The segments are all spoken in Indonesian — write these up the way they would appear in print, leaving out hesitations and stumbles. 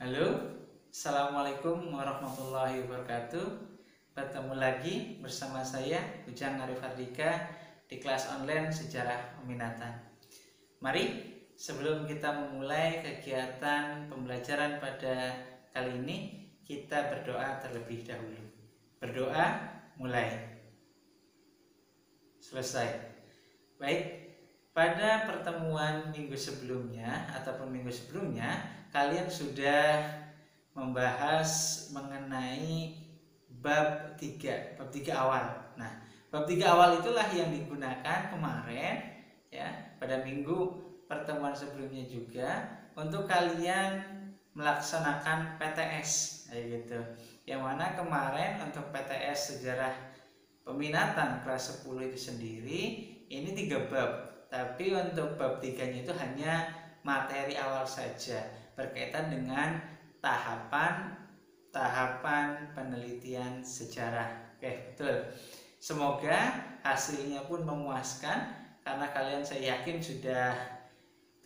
Halo, Assalamualaikum warahmatullahi wabarakatuh. Bertemu lagi bersama saya Ujang Arif Hardika di kelas online Sejarah Peminatan. Mari sebelum kita memulai kegiatan pembelajaran pada kali ini, kita berdoa terlebih dahulu. Berdoa, mulai. Selesai. Baik, pada pertemuan minggu sebelumnya kalian sudah membahas mengenai bab 3 awal. Nah, bab 3 awal itulah yang digunakan kemarin ya, pada minggu pertemuan sebelumnya juga untuk kalian melaksanakan PTS gitu. Yang mana kemarin untuk PTS Sejarah Peminatan kelas 10 itu sendiri ini 3 bab. Tapi untuk bab 3-nya itu hanya materi awal saja berkaitan dengan tahapan penelitian sejarah. Oke, betul. Semoga hasilnya pun memuaskan karena kalian saya yakin sudah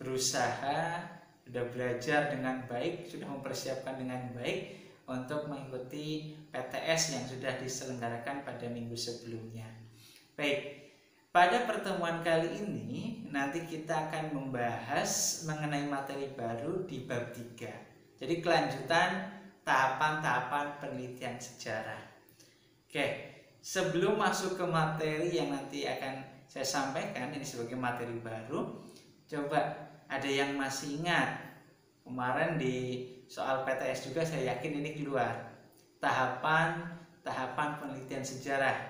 berusaha, sudah belajar dengan baik, sudah mempersiapkan dengan baik untuk mengikuti PTS yang sudah diselenggarakan pada minggu sebelumnya. Baik, pada pertemuan kali ini nanti kita akan membahas mengenai materi baru di bab 3. Jadi kelanjutan tahapan-tahapan penelitian sejarah. Oke, sebelum masuk ke materi yang nanti akan saya sampaikan ini sebagai materi baru, coba ada yang masih ingat kemarin di soal PTS juga saya yakin ini keluar. Tahapan penelitian sejarah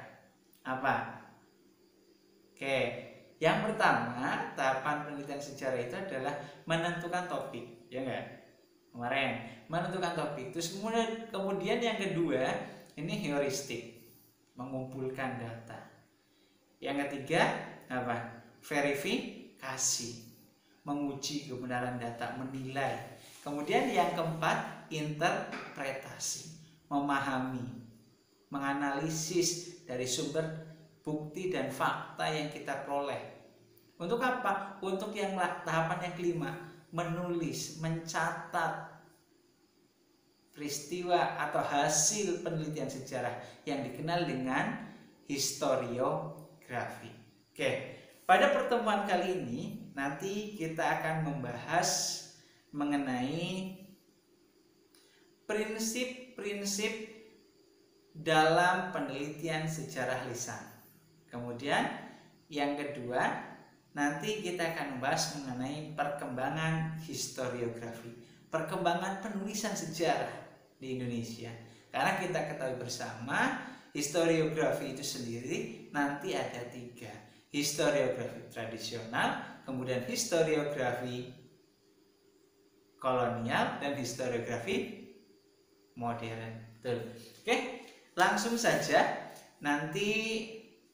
apa? Oke, yang pertama tahapan penelitian sejarah itu adalah menentukan topik, ya enggak? Kemarin menentukan topik. Terus kemudian yang kedua ini heuristik, mengumpulkan data. Yang ketiga apa? Verifikasi, menguji kebenaran data, menilai. Kemudian yang keempat interpretasi, memahami, menganalisis dari sumber bukti dan fakta yang kita peroleh. Untuk apa? Untuk yang tahapan yang kelima, menulis, mencatat peristiwa atau hasil penelitian sejarah yang dikenal dengan historiografi. Oke, pada pertemuan kali ini nanti kita akan membahas mengenai prinsip-prinsip dalam penelitian sejarah lisan. Kemudian yang kedua nanti kita akan membahas mengenai perkembangan historiografi, perkembangan penulisan sejarah di Indonesia. Karena kita ketahui bersama historiografi itu sendiri nanti ada 3, historiografi tradisional, kemudian historiografi kolonial, dan historiografi modern. Betul. Oke, langsung saja. Nanti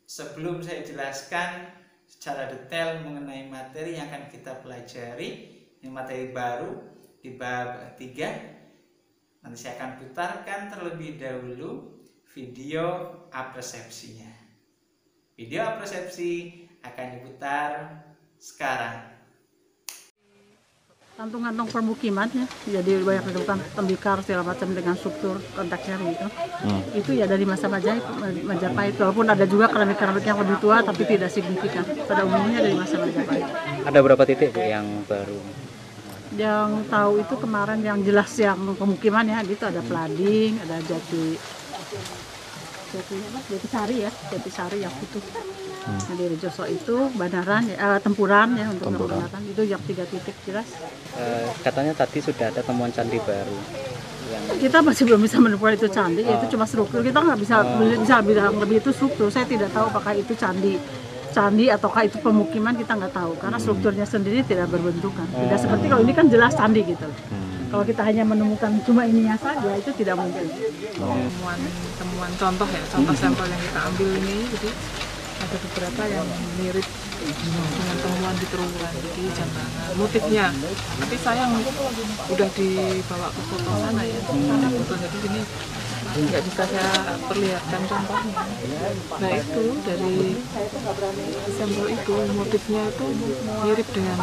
sebelum saya jelaskan secara detail mengenai materi yang akan kita pelajari, ini materi baru di bab 3, nanti saya akan putarkan terlebih dahulu video apresepsinya. Video apresepsi akan diputar sekarang. Kantong-kantong permukimannya, jadi banyak ditemukan tembikar segala macam dengan struktur konteksnya gitu. Itu ya dari masa Majapahit, walaupun ada juga keramik-keramik yang lebih tua tapi tidak signifikan. Pada umumnya dari masa Majapahit. Ada berapa titik yang baru? Yang tahu itu kemarin yang jelas yang pemukiman ya, gitu ada Plading, ada Jatisari yang utuh. Nah, di Rejoso itu Banaran, Tempuran ya untuk Tempuran. Itu yang 3 titik jelas. Katanya tadi sudah ada temuan candi baru. Kita masih belum bisa menemukan itu candi, itu cuma struktur. Kita nggak bisa bilang lebih itu struktur. Saya tidak tahu apakah itu candi ataukah itu pemukiman, kita nggak tahu karena strukturnya sendiri tidak berbentukan. Tidak seperti kalau ini kan jelas candi gitu. Kalau kita hanya menemukan cuma ininya saja itu tidak mungkin. Temuan contoh ya, contoh sampel yang kita ambil ini, jadi ada beberapa yang mirip dengan temuan di Terowongan, jadi Jambangan motifnya. Tapi sayang udah dibawa ke foto sana ya, ada foto, jadi sini nggak bisa saya perlihatkan contohnya. Nah itu dari sampel itu motifnya itu mirip dengan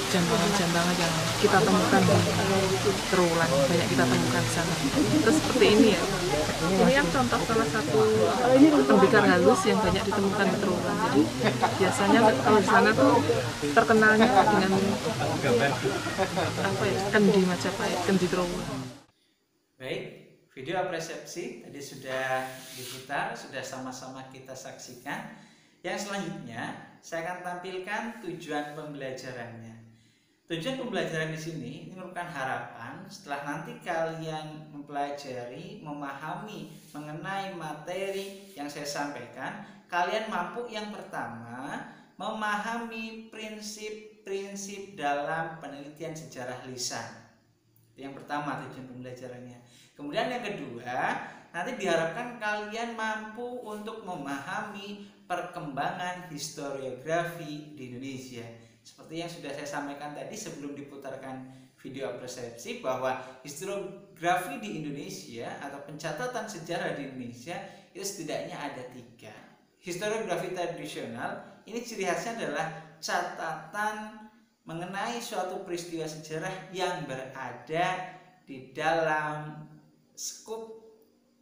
jambangan-jambangan yang kita temukan di Terulan, banyak kita temukan di sana. Terus seperti ini ya, ini yang contoh salah satu tembikar halus yang banyak ditemukan di Terulan. Jadi biasanya kalau di sana tuh terkenalnya dengan apa ya, kendi Majapahit, kendi Terulan. Baik, video apresiasi tadi sudah diputar, sudah sama-sama kita saksikan. Yang selanjutnya saya akan tampilkan tujuan pembelajarannya. Tujuan pembelajaran di sini ini merupakan harapan setelah nanti kalian mempelajari, memahami mengenai materi yang saya sampaikan, kalian mampu yang pertama memahami prinsip-prinsip dalam penelitian sejarah lisan. Yang pertama tujuan pembelajarannya. Kemudian yang kedua, nanti diharapkan kalian mampu untuk memahami perkembangan historiografi di Indonesia. Seperti yang sudah saya sampaikan tadi sebelum diputarkan video persepsi, bahwa historiografi di Indonesia atau pencatatan sejarah di Indonesia itu setidaknya ada 3. Historiografi tradisional ini ciri khasnya adalah catatan mengenai suatu peristiwa sejarah yang berada di dalam skup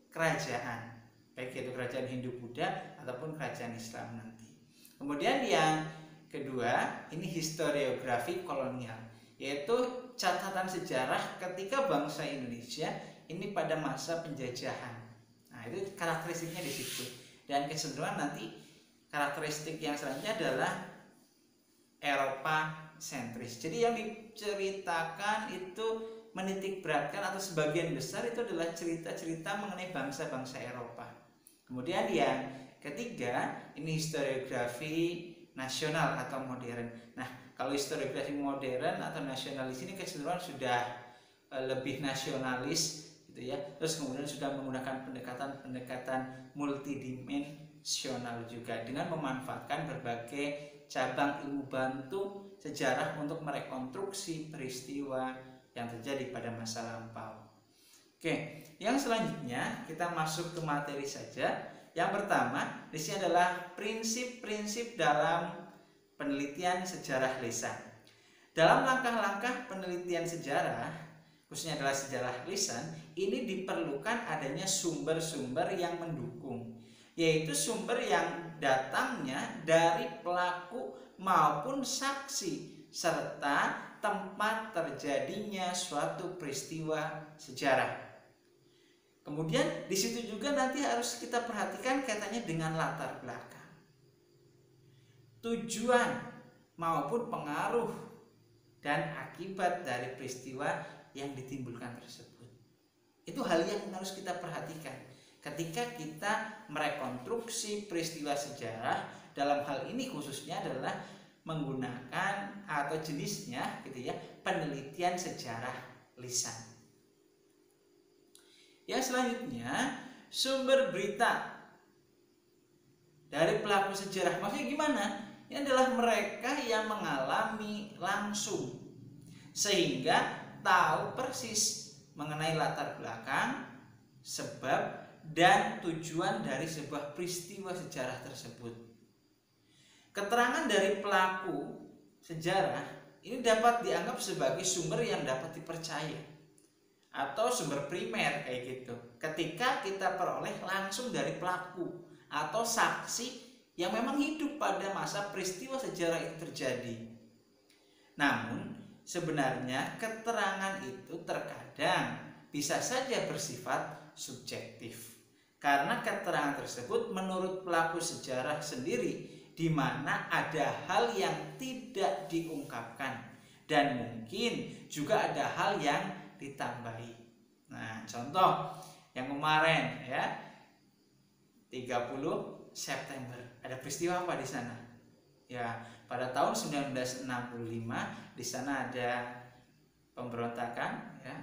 kerajaan, baik itu kerajaan Hindu-Buddha ataupun kerajaan Islam nanti. Kemudian yang kedua, ini historiografi kolonial, yaitu catatan sejarah ketika bangsa Indonesia ini pada masa penjajahan. Nah, itu karakteristiknya di situ. Dan kecenderungan nanti karakteristik yang selanjutnya adalah Eropa sentris. Jadi yang diceritakan itu menitik beratkan atau sebagian besar itu adalah cerita-cerita mengenai bangsa-bangsa Eropa. Kemudian yang ketiga, ini historiografi nasional atau modern. Nah, kalau historiografi modern atau nasionalis ini kecenderungan sudah lebih nasionalis gitu ya. Terus kemudian sudah menggunakan pendekatan multidimensional juga dengan memanfaatkan berbagai cabang ilmu bantu sejarah untuk merekonstruksi peristiwa yang terjadi pada masa lampau. Oke, yang selanjutnya kita masuk ke materi saja. Yang pertama, di sini adalah prinsip-prinsip dalam penelitian sejarah lisan. Dalam langkah-langkah penelitian sejarah, khususnya adalah sejarah lisan, ini diperlukan adanya sumber-sumber yang mendukung, yaitu sumber yang datangnya dari pelaku maupun saksi serta tempat terjadinya suatu peristiwa sejarah. Kemudian di situ juga nanti harus kita perhatikan kaitannya dengan latar belakang, tujuan maupun pengaruh dan akibat dari peristiwa yang ditimbulkan tersebut. Itu hal yang harus kita perhatikan ketika kita merekonstruksi peristiwa sejarah. Dalam hal ini khususnya adalah menggunakan atau jenisnya gitu ya, penelitian sejarah lisan. Yang selanjutnya, sumber berita dari pelaku sejarah. Maksudnya gimana? Ini adalah mereka yang mengalami langsung sehingga tahu persis mengenai latar belakang, sebab dan tujuan dari sebuah peristiwa sejarah tersebut. Keterangan dari pelaku sejarah ini dapat dianggap sebagai sumber yang dapat dipercaya atau sumber primer kayak gitu. Ketika kita peroleh langsung dari pelaku atau saksi yang memang hidup pada masa peristiwa sejarah itu terjadi. Namun sebenarnya keterangan itu terkadang bisa saja bersifat subjektif, karena keterangan tersebut menurut pelaku sejarah sendiri, di mana ada hal yang tidak diungkapkan dan mungkin juga ada hal yang ditambahi. Nah, contoh yang kemarin ya, 30 September ada peristiwa apa di sana? Ya, pada tahun 1965 di sana ada pemberontakan ya,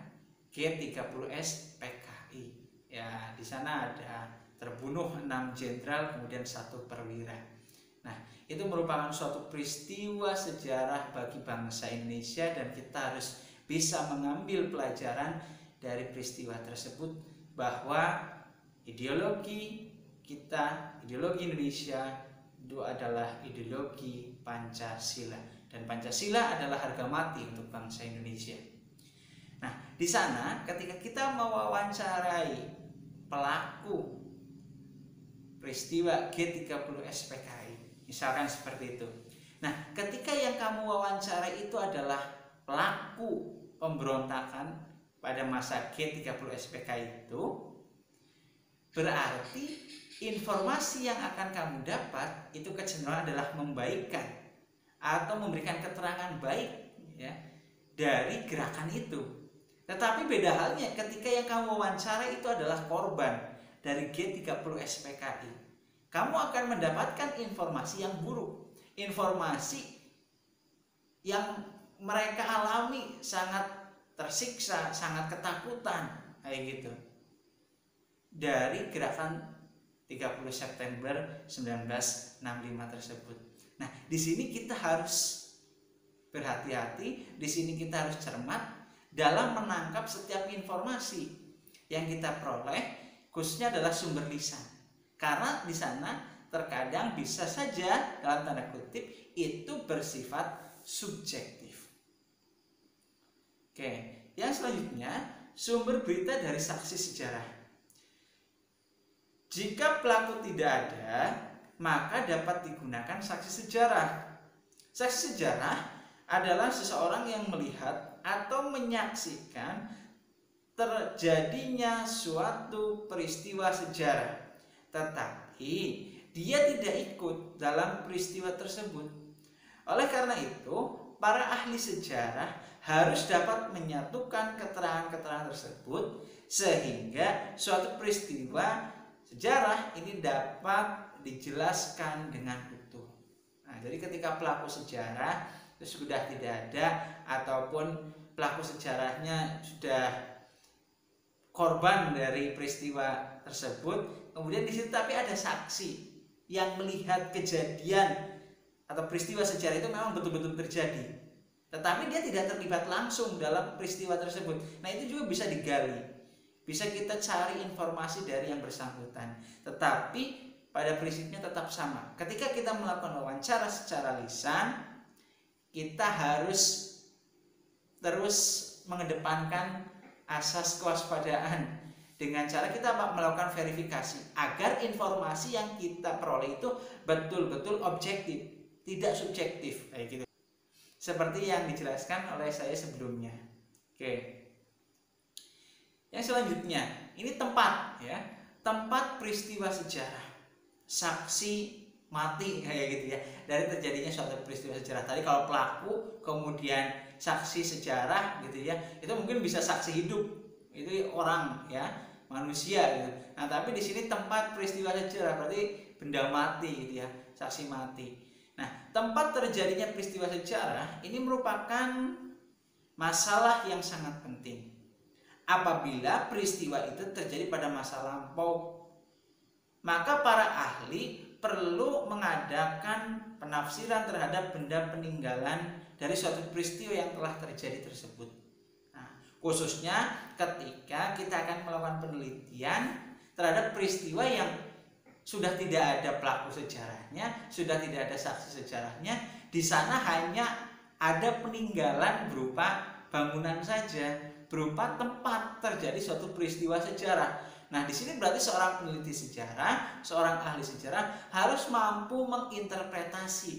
G30S PKI. Ya, di sana ada terbunuh 6 jenderal kemudian 1 perwira. Nah, itu merupakan suatu peristiwa sejarah bagi bangsa Indonesia dan kita harus bisa mengambil pelajaran dari peristiwa tersebut, bahwa ideologi kita, ideologi Indonesia itu adalah ideologi Pancasila, dan Pancasila adalah harga mati untuk bangsa Indonesia. Nah, di sana ketika kita mewawancarai pelaku peristiwa G30 SPKI, misalkan seperti itu. Nah, ketika yang kamu wawancarai itu adalah pelaku pemberontakan pada masa G30 SPKI itu, berarti informasi yang akan kamu dapat itu kecenderungan adalah membaikkan atau memberikan keterangan baik ya dari gerakan itu. Tetapi beda halnya ketika yang kamu wawancara itu adalah korban dari G30 SPKI. Kamu akan mendapatkan informasi yang buruk, informasi yang mereka alami sangat tersiksa, sangat ketakutan kayak gitu dari gerakan 30 September 1965 tersebut. Nah, di sini kita harus berhati-hati, di sini kita harus cermat dalam menangkap setiap informasi yang kita peroleh, khususnya adalah sumber lisan. Karena di sana terkadang bisa saja dalam tanda kutip itu bersifat subjektif. Oke, yang selanjutnya sumber berita dari saksi sejarah. Jika pelaku tidak ada, maka dapat digunakan saksi sejarah. Saksi sejarah adalah seseorang yang melihat atau menyaksikan terjadinya suatu peristiwa sejarah, tetapi dia tidak ikut dalam peristiwa tersebut. Oleh karena itu, para ahli sejarah harus dapat menyatukan keterangan-keterangan tersebut sehingga suatu peristiwa sejarah ini dapat dijelaskan dengan utuh. Nah, jadi ketika pelaku sejarah itu sudah tidak ada ataupun pelaku sejarahnya sudah korban dari peristiwa tersebut, kemudian di situ tapi ada saksi yang melihat kejadian atau peristiwa sejarah itu memang betul-betul terjadi, tetapi dia tidak terlibat langsung dalam peristiwa tersebut. Nah, itu juga bisa digali, bisa kita cari informasi dari yang bersangkutan, tetapi pada prinsipnya tetap sama. Ketika kita melakukan wawancara secara lisan, kita harus terus mengedepankan asas kewaspadaan dengan cara kita melakukan verifikasi agar informasi yang kita peroleh itu betul-betul objektif, tidak subjektif kayak gitu. Seperti yang dijelaskan oleh saya sebelumnya. Oke. Yang selanjutnya, ini tempat ya. Tempat peristiwa sejarah. Saksi mati kayak gitu ya, dari terjadinya suatu peristiwa sejarah. Tadi kalau pelaku kemudian saksi sejarah gitu ya, itu mungkin bisa saksi hidup, itu orang ya, manusia gitu. Nah, tapi di sini tempat peristiwa sejarah berarti benda mati gitu ya, saksi mati. Nah, tempat terjadinya peristiwa sejarah ini merupakan masalah yang sangat penting. Apabila peristiwa itu terjadi pada masa lampau, maka para ahli perlu mengadakan penafsiran terhadap benda peninggalan dari suatu peristiwa yang telah terjadi tersebut. Nah, khususnya ketika kita akan melakukan penelitian terhadap peristiwa yang sudah tidak ada pelaku sejarahnya, sudah tidak ada saksi sejarahnya, di sana hanya ada peninggalan berupa bangunan saja, berupa tempat terjadi suatu peristiwa sejarah. Nah, di sini berarti seorang peneliti sejarah, seorang ahli sejarah harus mampu menginterpretasi,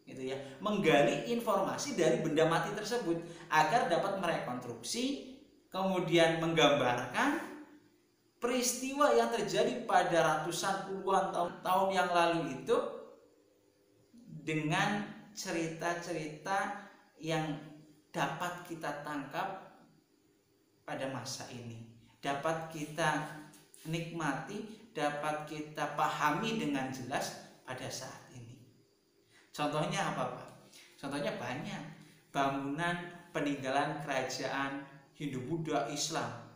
gitu ya, menggali informasi dari benda mati tersebut agar dapat merekonstruksi, kemudian menggambarkan peristiwa yang terjadi pada ratusan puluhan tahun yang lalu itu dengan cerita-cerita yang dapat kita tangkap pada masa ini, dapat kita nikmati, dapat kita pahami dengan jelas pada saat ini. Contohnya apa, Pak? Contohnya banyak. Bangunan peninggalan kerajaan Hindu-Buddha Islam,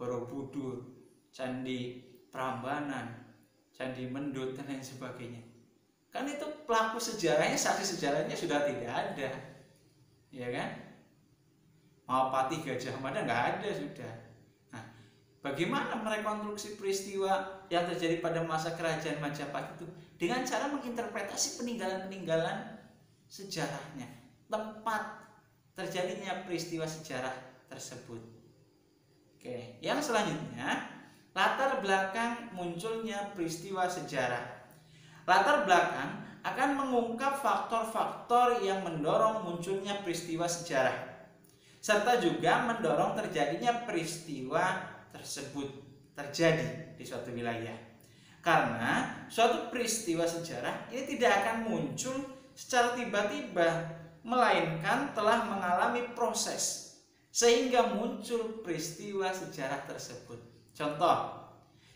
Borobudur, Candi Prambanan, Candi Mendut dan lain sebagainya. Kan itu pelaku sejarahnya, saksi sejarahnya sudah tidak ada, ya kan? Mahapati Gajah Mada nggak ada sudah. Nah, bagaimana merekonstruksi peristiwa yang terjadi pada masa kerajaan Majapahit itu? Dengan cara menginterpretasi peninggalan-peninggalan sejarahnya, tempat terjadinya peristiwa sejarah tersebut. Oke, yang selanjutnya, latar belakang munculnya peristiwa sejarah. Latar belakang akan mengungkap faktor-faktor yang mendorong munculnya peristiwa sejarah, serta juga mendorong terjadinya peristiwa tersebut terjadi di suatu wilayah. Karena suatu peristiwa sejarah ini tidak akan muncul secara tiba-tiba, melainkan telah mengalami proses sehingga muncul peristiwa sejarah tersebut. Contoh,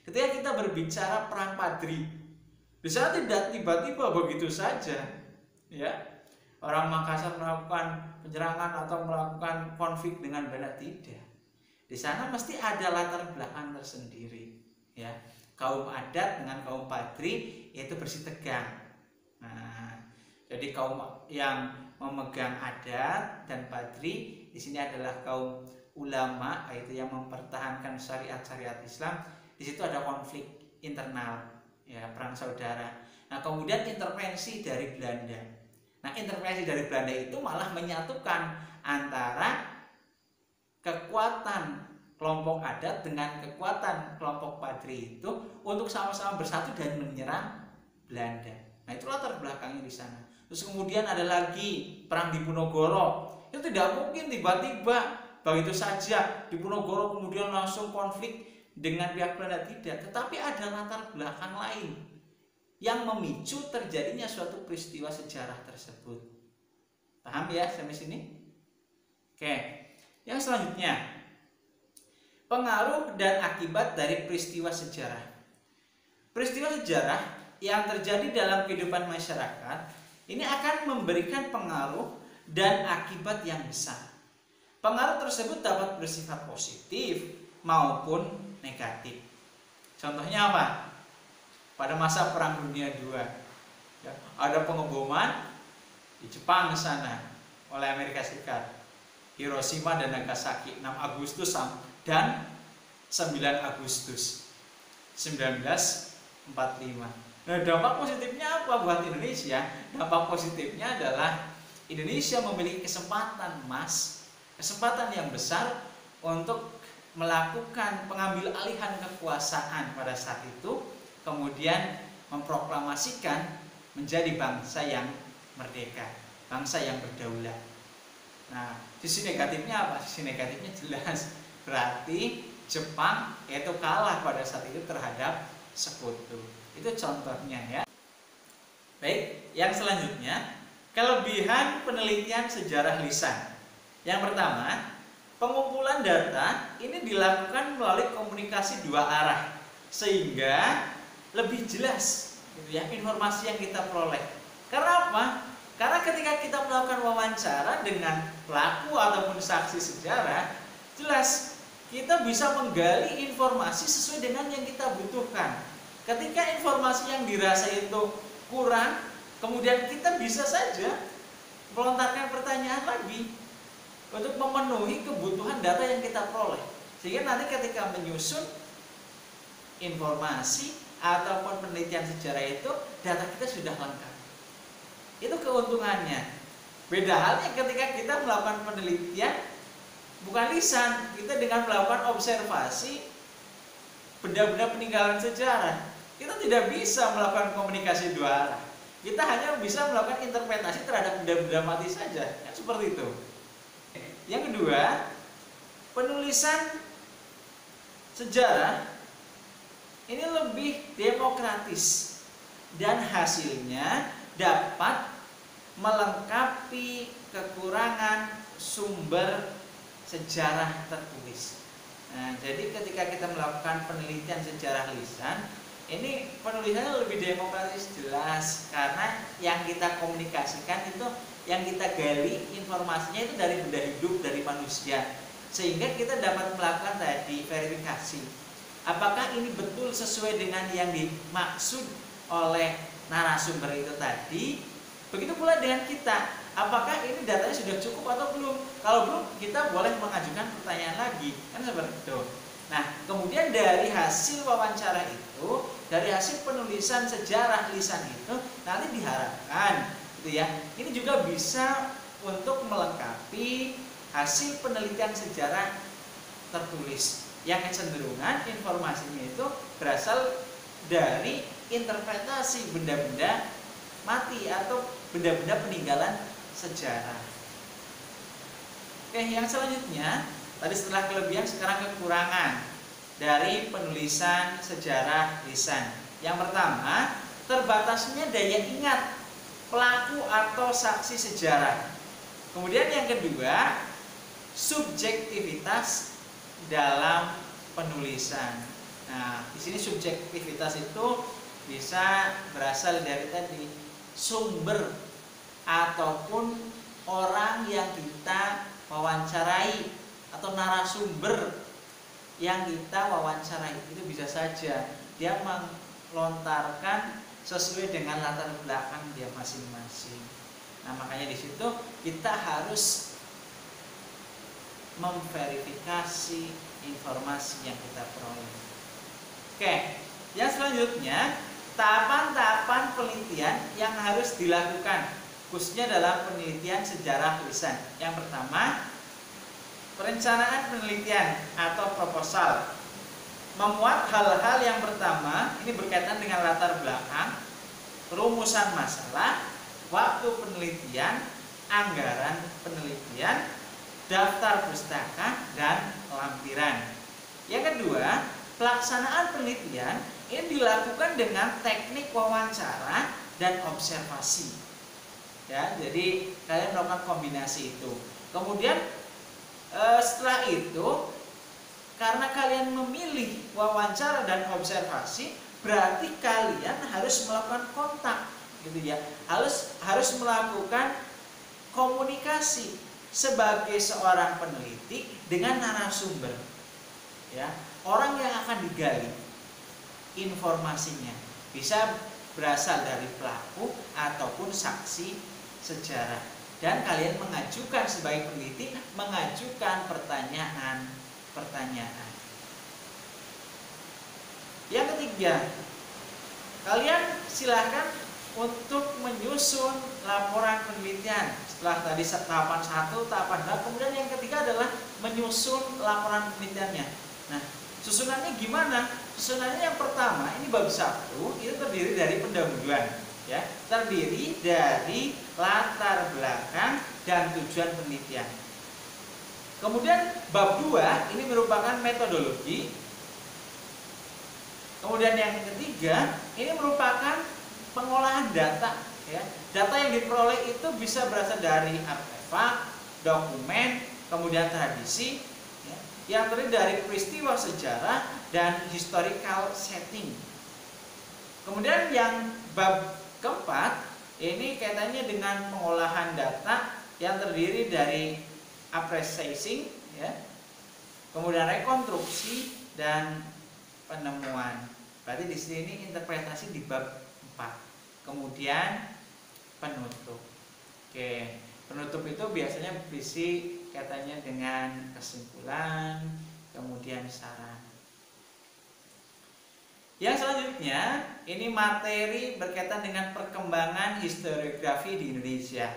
ketika kita berbicara perang Padri, di sana tidak tiba-tiba begitu saja, ya, orang Makassar melakukan penyerangan atau melakukan konflik dengan Belanda, tidak. Di sana mesti ada latar belakang tersendiri, ya. Kaum adat dengan kaum Padri yaitu bersih tegang. Nah, jadi kaum yang memegang adat dan Padri di sini adalah kaum ulama, yaitu yang mempertahankan syariat-syariat Islam. Di situ ada konflik internal, ya, perang saudara. Nah, kemudian intervensi dari Belanda. Nah, intervensi dari Belanda itu malah menyatukan antara kekuatan kelompok adat dengan kekuatan kelompok Padri itu untuk sama-sama bersatu dan menyerang Belanda. Nah, itu latar belakangnya di sana. Terus kemudian ada lagi perang Diponegoro. Itu tidak mungkin tiba-tiba begitu saja Diponegoro kemudian langsung konflik dengan pihak Belanda, tidak, tetapi ada latar belakang lain yang memicu terjadinya suatu peristiwa sejarah tersebut. Paham ya sampai sini? Oke, yang selanjutnya, pengaruh dan akibat dari peristiwa sejarah. Peristiwa sejarah yang terjadi dalam kehidupan masyarakat ini akan memberikan pengaruh dan akibat yang besar. Pengaruh tersebut dapat bersifat positif maupun negatif. Contohnya apa? Pada masa Perang Dunia II, ya, ada pengeboman di Jepang sana oleh Amerika Serikat, Hiroshima dan Nagasaki, 6 Agustus dan 9 Agustus 1945. Nah, dampak positifnya apa buat Indonesia? Dampak positifnya adalah Indonesia memiliki kesempatan emas, kesempatan yang besar untuk melakukan pengambil alihan kekuasaan pada saat itu, kemudian memproklamasikan menjadi bangsa yang merdeka, bangsa yang berdaulat. Nah, sisi negatifnya apa? Sisi negatifnya jelas, berarti Jepang yaitu kalah pada saat itu terhadap Sekutu. Itu contohnya, ya. Baik, yang selanjutnya, kelebihan penelitian sejarah lisan. Yang pertama, pengumpulan data ini dilakukan melalui komunikasi dua arah, sehingga lebih jelas, gitu ya, informasi yang kita peroleh. Karena apa? Karena ketika kita melakukan wawancara dengan pelaku ataupun saksi sejarah, jelas kita bisa menggali informasi sesuai dengan yang kita butuhkan. Ketika informasi yang dirasa itu kurang, kemudian kita bisa saja melontarkan pertanyaan lagi untuk memenuhi kebutuhan data yang kita peroleh, sehingga nanti ketika menyusun informasi ataupun penelitian sejarah itu, data kita sudah lengkap. Itu keuntungannya. Beda halnya ketika kita melakukan penelitian bukan lisan, kita dengan melakukan observasi benda-benda peninggalan sejarah, kita tidak bisa melakukan komunikasi dua arah. Kita hanya bisa melakukan interpretasi terhadap benda-benda mati saja, kan seperti itu. Yang kedua, penulisan sejarah ini lebih demokratis dan hasilnya dapat melengkapi kekurangan sumber sejarah tertulis. Nah, jadi ketika kita melakukan penelitian sejarah lisan, ini penulisannya lebih demokratis, jelas, karena yang kita komunikasikan itu, yang kita gali informasinya itu dari benda hidup, dari manusia, sehingga kita dapat melakukan tadi verifikasi apakah ini betul sesuai dengan yang dimaksud oleh narasumber itu tadi. Begitu pula dengan kita, apakah ini datanya sudah cukup atau belum. Kalau belum, kita boleh mengajukan pertanyaan lagi, kan seperti itu. Nah, kemudian dari hasil wawancara itu, dari hasil penulisan sejarah lisan itu, nanti diharapkan gitu ya. Ini juga bisa untuk melengkapi hasil penelitian sejarah tertulis yang kecenderungan informasinya itu berasal dari interpretasi benda-benda mati atau benda-benda peninggalan sejarah. Oke, yang selanjutnya tadi setelah kelebihan, sekarang kekurangan dari penulisan sejarah lisan. Yang pertama, terbatasnya daya ingat pelaku atau saksi sejarah. Kemudian yang kedua, subjektivitas dalam penulisan. Nah, di sini subjektivitas itu bisa berasal dari tadi sumber ataupun orang yang kita wawancarai atau narasumber yang kita wawancarai. Itu bisa saja dia melontarkan sesuai dengan latar belakang dia masing-masing. Nah, makanya di situ kita harus memverifikasi informasi yang kita peroleh. Oke, yang selanjutnya tahapan-tahapan penelitian yang harus dilakukan khususnya dalam penelitian sejarah lisan. Yang pertama, perencanaan penelitian atau proposal. Memuat hal-hal yang pertama, ini berkaitan dengan latar belakang, rumusan masalah, waktu penelitian, anggaran penelitian, daftar pustaka, dan lampiran. Yang kedua, pelaksanaan penelitian ini dilakukan dengan teknik wawancara dan observasi. Ya, jadi kalian melakukan kombinasi itu. Kemudian setelah itu, karena kalian memilih wawancara dan observasi, berarti kalian harus melakukan kontak, gitu ya. Harus melakukan komunikasi sebagai seorang peneliti dengan narasumber, ya, orang yang akan digali informasinya bisa berasal dari pelaku ataupun saksi sejarah, dan kalian mengajukan sebagai peneliti mengajukan pertanyaan. Yang ketiga, kalian silahkan untuk menyusun laporan penelitian. Setelah tadi tahapan 1, tahapan 2, kemudian yang ketiga adalah menyusun laporan penelitiannya. Nah, susunannya gimana? Susunannya yang pertama, ini bab 1 itu terdiri dari pendahuluan, ya, terdiri dari latar belakang dan tujuan penelitian. Kemudian bab 2 ini merupakan metodologi. Kemudian yang ketiga ini merupakan pengolahan data, ya. Data yang diperoleh itu bisa berasal dari artefak, dokumen, kemudian tradisi, ya, yang terdiri dari peristiwa sejarah dan historical setting. Kemudian yang bab keempat ini kaitannya dengan pengolahan data yang terdiri dari appraising, ya, kemudian rekonstruksi dan penemuan. Berarti di sini interpretasi di bab 4. Kemudian penutup. Oke, penutup itu biasanya berisi kaitannya dengan kesimpulan, kemudian saran. Yang selanjutnya, ini materi berkaitan dengan perkembangan historiografi di Indonesia.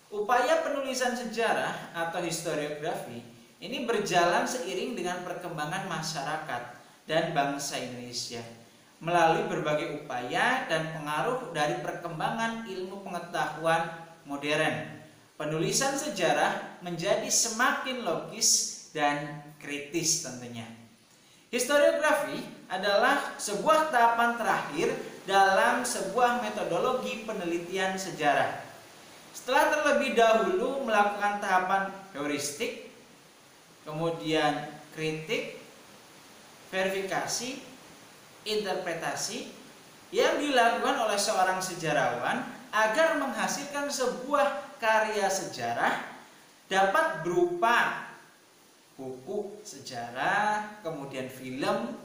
Upaya penulisan sejarah atau historiografi ini berjalan seiring dengan perkembangan masyarakat dan bangsa Indonesia melalui berbagai upaya dan pengaruh dari perkembangan ilmu pengetahuan modern. Penulisan sejarah menjadi semakin logis dan kritis tentunya. Historiografi adalah sebuah tahapan terakhir dalam sebuah metodologi penelitian sejarah. Setelah terlebih dahulu melakukan tahapan heuristik, kemudian kritik, verifikasi, interpretasi yang dilakukan oleh seorang sejarawan agar menghasilkan sebuah karya sejarah dapat berupa buku sejarah, kemudian film,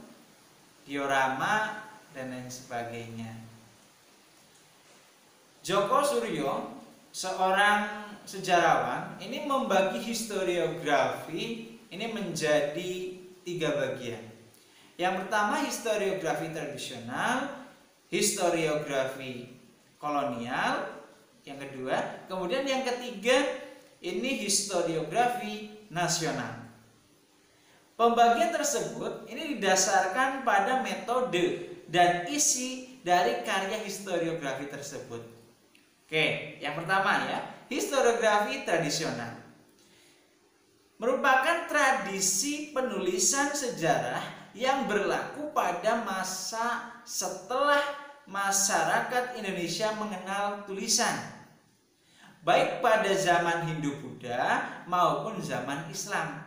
diorama, dan lain sebagainya. Djoko Suryo, seorang sejarawan, ini membagi historiografi ini menjadi 3 bagian. Yang pertama historiografi tradisional, historiografi kolonial, yang kedua. Kemudian yang ketiga, ini historiografi nasional. Pembagian tersebut ini didasarkan pada metode dan isi dari karya historiografi tersebut. Oke, yang pertama ya, historiografi tradisional. Merupakan tradisi penulisan sejarah yang berlaku pada masa setelah masyarakat Indonesia mengenal tulisan, baik pada zaman Hindu-Buddha maupun zaman Islam.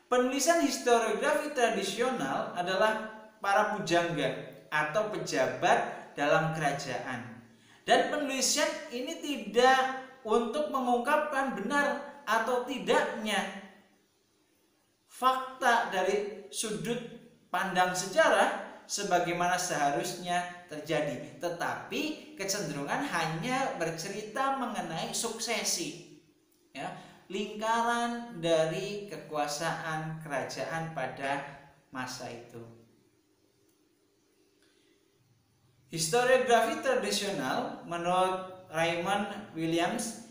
Penulisan historiografi tradisional adalah para pujangga atau pejabat dalam kerajaan. Dan penulisan ini tidak untuk mengungkapkan benar atau tidaknya fakta dari sudut pandang sejarah sebagaimana seharusnya terjadi, tetapi kecenderungan hanya bercerita mengenai suksesi, ya, lingkaran dari kekuasaan kerajaan pada masa itu. Historiografi tradisional menurut Raymond Williams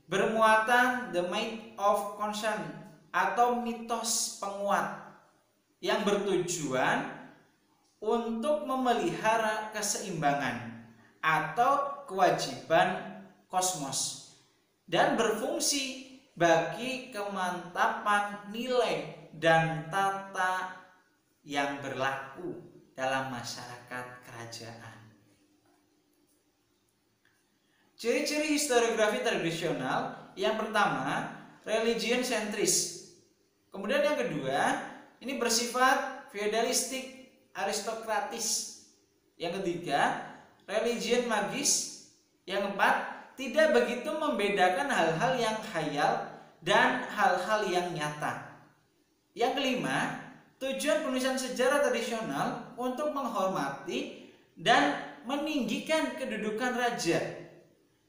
bermuatan the myth of concern atau mitos penguat yang bertujuan untuk memelihara keseimbangan atau kewajiban kosmos dan berfungsi bagi kemantapan nilai dan tata yang berlaku dalam masyarakat kerajaan. Ciri-ciri historiografi tradisional, yang pertama, religion sentris. Kemudian yang kedua, ini bersifat feodalistik, aristokratis. Yang ketiga, religion magis. Yang keempat, tidak begitu membedakan hal-hal yang khayal dan hal-hal yang nyata. Yang kelima, tujuan penulisan sejarah tradisional untuk menghormati dan meninggikan kedudukan raja,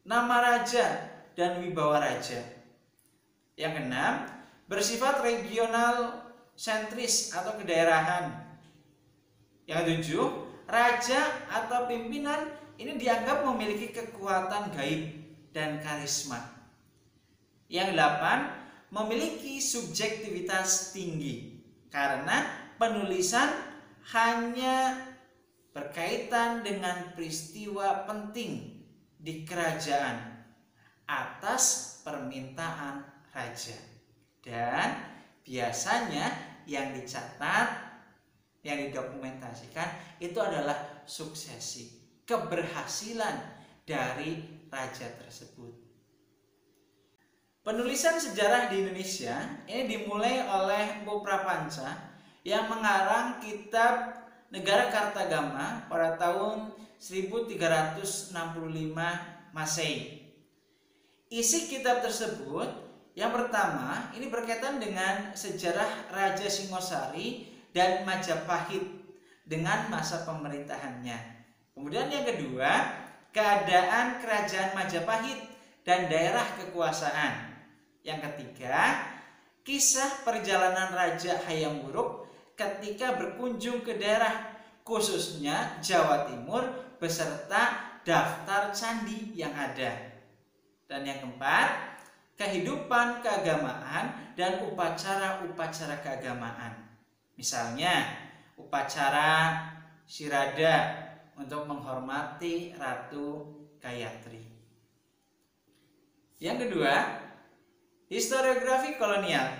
nama raja, dan wibawa raja. Yang keenam, bersifat regional sentris atau kedaerahan. Yang ketujuh, raja atau pimpinan ini dianggap memiliki kekuatan gaib dan karisma. Yang delapan, memiliki subjektivitas tinggi karena penulisan hanya berkaitan dengan peristiwa penting di kerajaan atas permintaan raja, dan biasanya yang dicatat, yang didokumentasikan itu adalah suksesi, keberhasilan dari raja tersebut. Penulisan sejarah di Indonesia ini dimulai oleh Mpu Prapanca yang mengarang kitab Negara Kartagama pada tahun 1365 Masehi. Isi kitab tersebut yang pertama ini berkaitan dengan sejarah Raja Singosari dan Majapahit dengan masa pemerintahannya. Kemudian yang kedua, keadaan kerajaan Majapahit dan daerah kekuasaan. Yang ketiga, kisah perjalanan Raja Hayam Wuruk ketika berkunjung ke daerah khususnya Jawa Timur beserta daftar candi yang ada. Dan yang keempat, kehidupan keagamaan dan upacara-upacara keagamaan. Misalnya, upacara Sirada untuk menghormati Ratu Gayatri. Yang kedua, historiografi kolonial.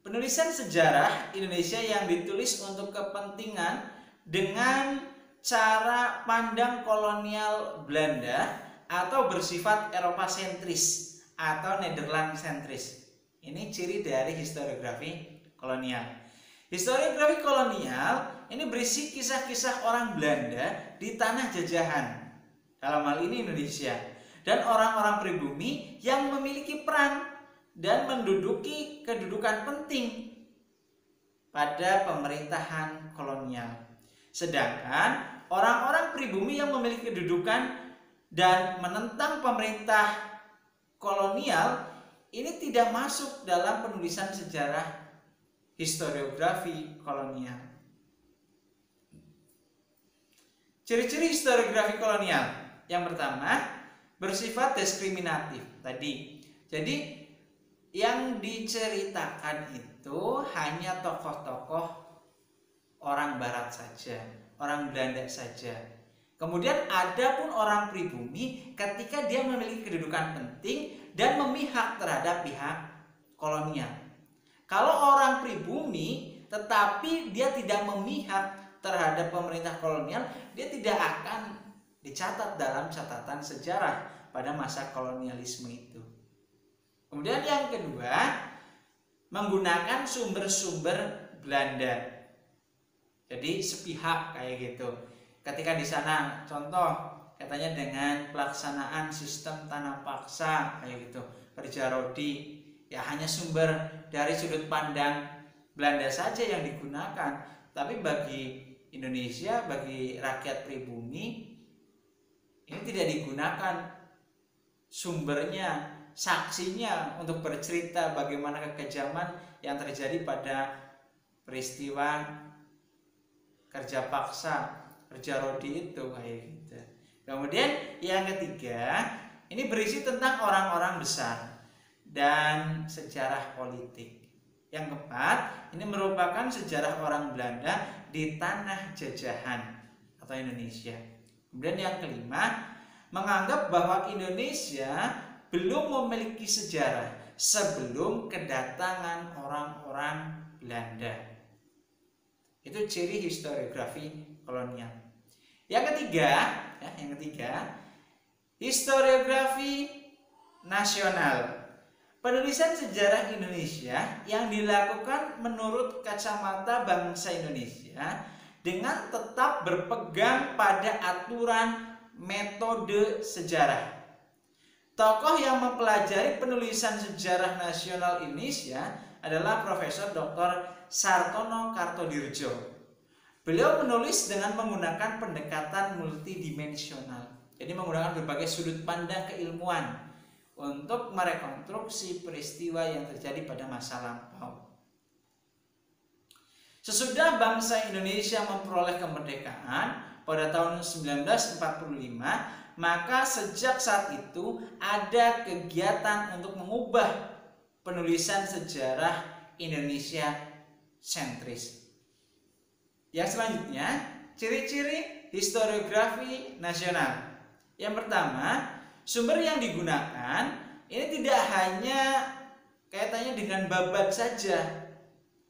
Penulisan sejarah Indonesia yang ditulis untuk kepentingan dengan cara pandang kolonial Belanda atau bersifat Eropa sentris atau Nederland sentris. Ini ciri dari historiografi kolonial. Historiografi kolonial ini berisi kisah-kisah orang Belanda di tanah jajahan, dalam hal ini Indonesia, dan orang-orang pribumi yang memiliki peran dan menduduki kedudukan penting pada pemerintahan kolonial. Sedangkan orang-orang pribumi yang memiliki kedudukan dan menentang pemerintah kolonial ini tidak masuk dalam penulisan sejarah historiografi kolonial. Ciri-ciri historiografi kolonial. Yang pertama, bersifat diskriminatif tadi. Jadi yang diceritakan itu hanya tokoh-tokoh orang barat saja, orang Belanda saja. Kemudian ada pun orang pribumi ketika dia memiliki kedudukan penting dan memihak terhadap pihak kolonial. Kalau orang pribumi tetapi dia tidak memihak terhadap pemerintah kolonial, dia tidak akan dicatat dalam catatan sejarah pada masa kolonialisme itu. Kemudian yang kedua, menggunakan sumber-sumber Belanda. Jadi sepihak kayak gitu. Ketika di sana contoh katanya dengan pelaksanaan sistem tanam paksa kayak gitu, kerja rodi, ya hanya sumber dari sudut pandang Belanda saja yang digunakan. Tapi bagi Indonesia, bagi rakyat pribumi ini tidak digunakan sumbernya, saksinya untuk bercerita bagaimana kekejaman yang terjadi pada peristiwa kerja paksa, kerja rodi itu kayak gitu. Kemudian yang ketiga, ini berisi tentang orang-orang besar dan sejarah politik. Yang keempat, ini merupakan sejarah orang Belanda di tanah jajahan atau Indonesia. Kemudian yang kelima, menganggap bahwa Indonesia belum memiliki sejarah sebelum kedatangan orang-orang Belanda. Itu ciri historiografi kolonial. Yang ketiga, historiografi nasional. Penulisan sejarah Indonesia yang dilakukan menurut kacamata bangsa Indonesia dengan tetap berpegang pada aturan metode sejarah. Tokoh yang mempelajari penulisan sejarah nasional Indonesia adalah Profesor Dr. Sartono Kartodirjo. Beliau menulis dengan menggunakan pendekatan multidimensional. Jadi menggunakan berbagai sudut pandang keilmuan untuk merekonstruksi peristiwa yang terjadi pada masa lampau. Sesudah bangsa Indonesia memperoleh kemerdekaan pada tahun 1945, maka sejak saat itu ada kegiatan untuk mengubah penulisan sejarah Indonesia sentris. Yang selanjutnya, ciri-ciri historiografi nasional. Yang pertama, sumber yang digunakan ini tidak hanya kaitannya dengan babat saja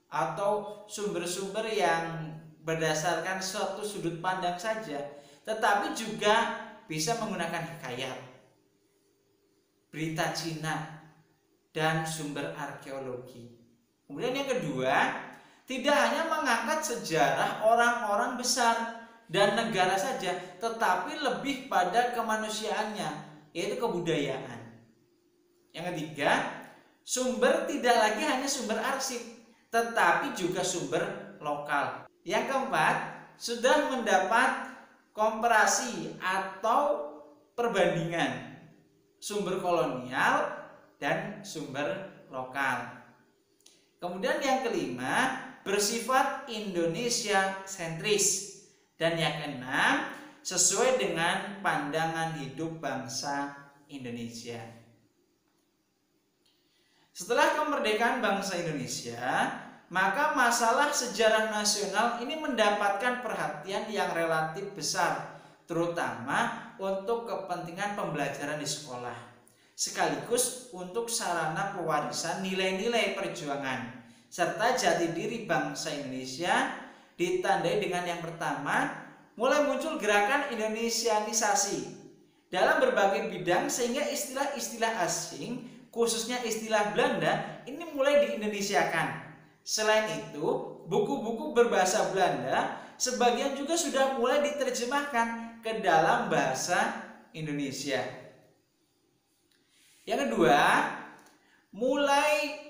atau sumber-sumber yang berdasarkan suatu sudut pandang saja, tetapi juga bisa menggunakan hikayat, berita Cina, dan sumber arkeologi. Kemudian yang kedua, tidak hanya mengangkat sejarah orang-orang besar dan negara saja, tetapi lebih pada kemanusiaannya, yaitu kebudayaan. Yang ketiga, sumber tidak lagi hanya sumber arsip, tetapi juga sumber lokal. Yang keempat, sudah mendapat komparasi atau perbandingan sumber kolonial dan sumber lokal. Kemudian yang kelima, bersifat Indonesia sentris. Dan yang keenam, sesuai dengan pandangan hidup bangsa Indonesia. Setelah kemerdekaan bangsa Indonesia, maka masalah sejarah nasional ini mendapatkan perhatian yang relatif besar, terutama untuk kepentingan pembelajaran di sekolah, sekaligus untuk sarana pewarisan nilai-nilai perjuangan, serta jati diri bangsa Indonesia ditandai dengan yang pertama, mulai muncul gerakan Indonesianisasi dalam berbagai bidang sehingga istilah-istilah asing, khususnya istilah Belanda, ini mulai diindonesiakan. Selain itu, buku-buku berbahasa Belanda sebagian juga sudah mulai diterjemahkan ke dalam bahasa Indonesia. Yang kedua, mulai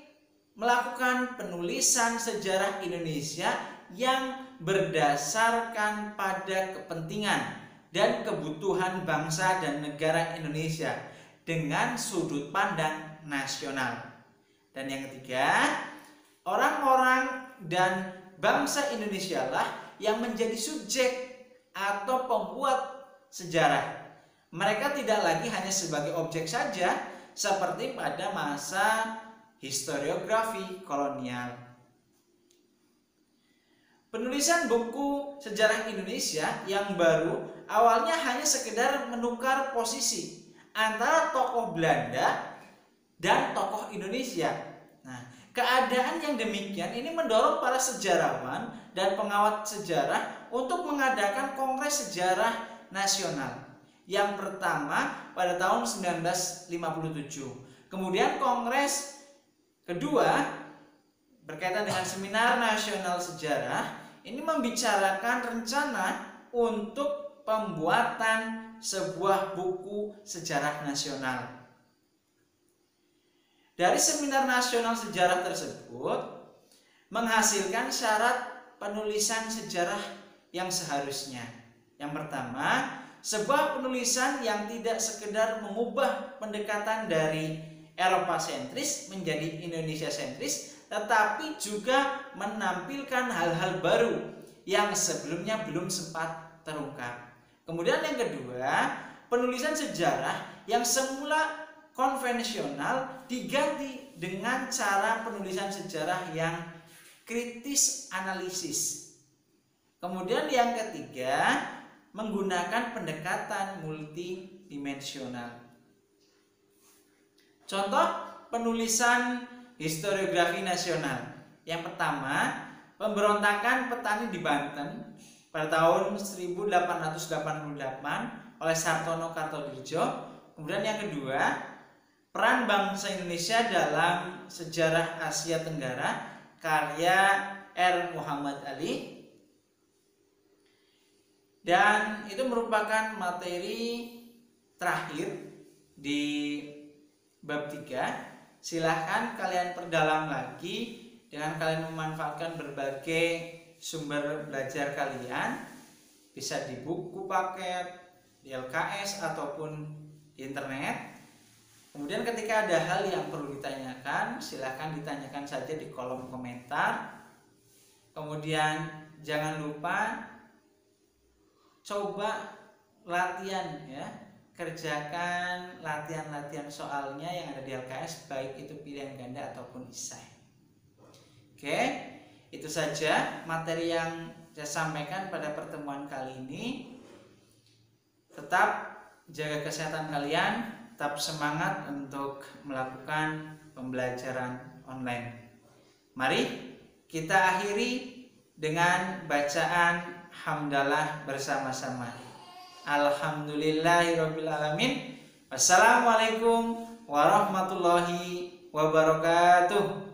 melakukan penulisan sejarah Indonesia yang berdasarkan pada kepentingan dan kebutuhan bangsa dan negara Indonesia dengan sudut pandang nasional. Dan yang ketiga, orang-orang dan bangsa Indonesia lah yang menjadi subjek atau pembuat sejarah. Mereka tidak lagi hanya sebagai objek saja seperti pada masa historiografi kolonial. Penulisan buku sejarah Indonesia yang baru awalnya hanya sekedar menukar posisi antara tokoh Belanda dan tokoh Indonesia. Nah, keadaan yang demikian ini mendorong para sejarawan dan pengawat sejarah untuk mengadakan Kongres Sejarah Nasional yang pertama pada tahun 1957. Kemudian Kongres kedua berkaitan dengan Seminar Nasional Sejarah ini membicarakan rencana untuk pembuatan sebuah buku sejarah nasional. Dari Seminar Nasional Sejarah tersebut menghasilkan syarat penulisan sejarah yang seharusnya. Yang pertama, sebuah penulisan yang tidak sekedar mengubah pendekatan dari Eropa sentris menjadi Indonesia sentris, tetapi juga menampilkan hal-hal baru yang sebelumnya belum sempat terungkap. Kemudian yang kedua, penulisan sejarah yang semula konvensional diganti dengan cara penulisan sejarah yang kritis analisis. Kemudian yang ketiga, menggunakan pendekatan multidimensional. Contoh penulisan historiografi nasional. Yang pertama, pemberontakan petani di Banten pada tahun 1888 oleh Sartono Kartodirjo. Kemudian yang kedua, peran bangsa Indonesia dalam sejarah Asia Tenggara karya R. Muhammad Ali. Dan itu merupakan materi terakhir di bab 3. Silahkan kalian perdalam lagi dengan kalian memanfaatkan berbagai sumber belajar kalian, bisa di buku paket, di LKS ataupun di internet. Kemudian ketika ada hal yang perlu ditanyakan, silahkan ditanyakan saja di kolom komentar. Kemudian jangan lupa coba latihan ya, kerjakan latihan-latihan soalnya yang ada di LKS, baik itu pilihan ganda ataupun esai. Oke, itu saja materi yang saya sampaikan pada pertemuan kali ini. Tetap jaga kesehatan kalian, tetap semangat untuk melakukan pembelajaran online. Mari kita akhiri dengan bacaan hamdalah bersama-sama. Alhamdulillahirrabbilalamin. Wassalamualaikum warahmatullahi wabarakatuh.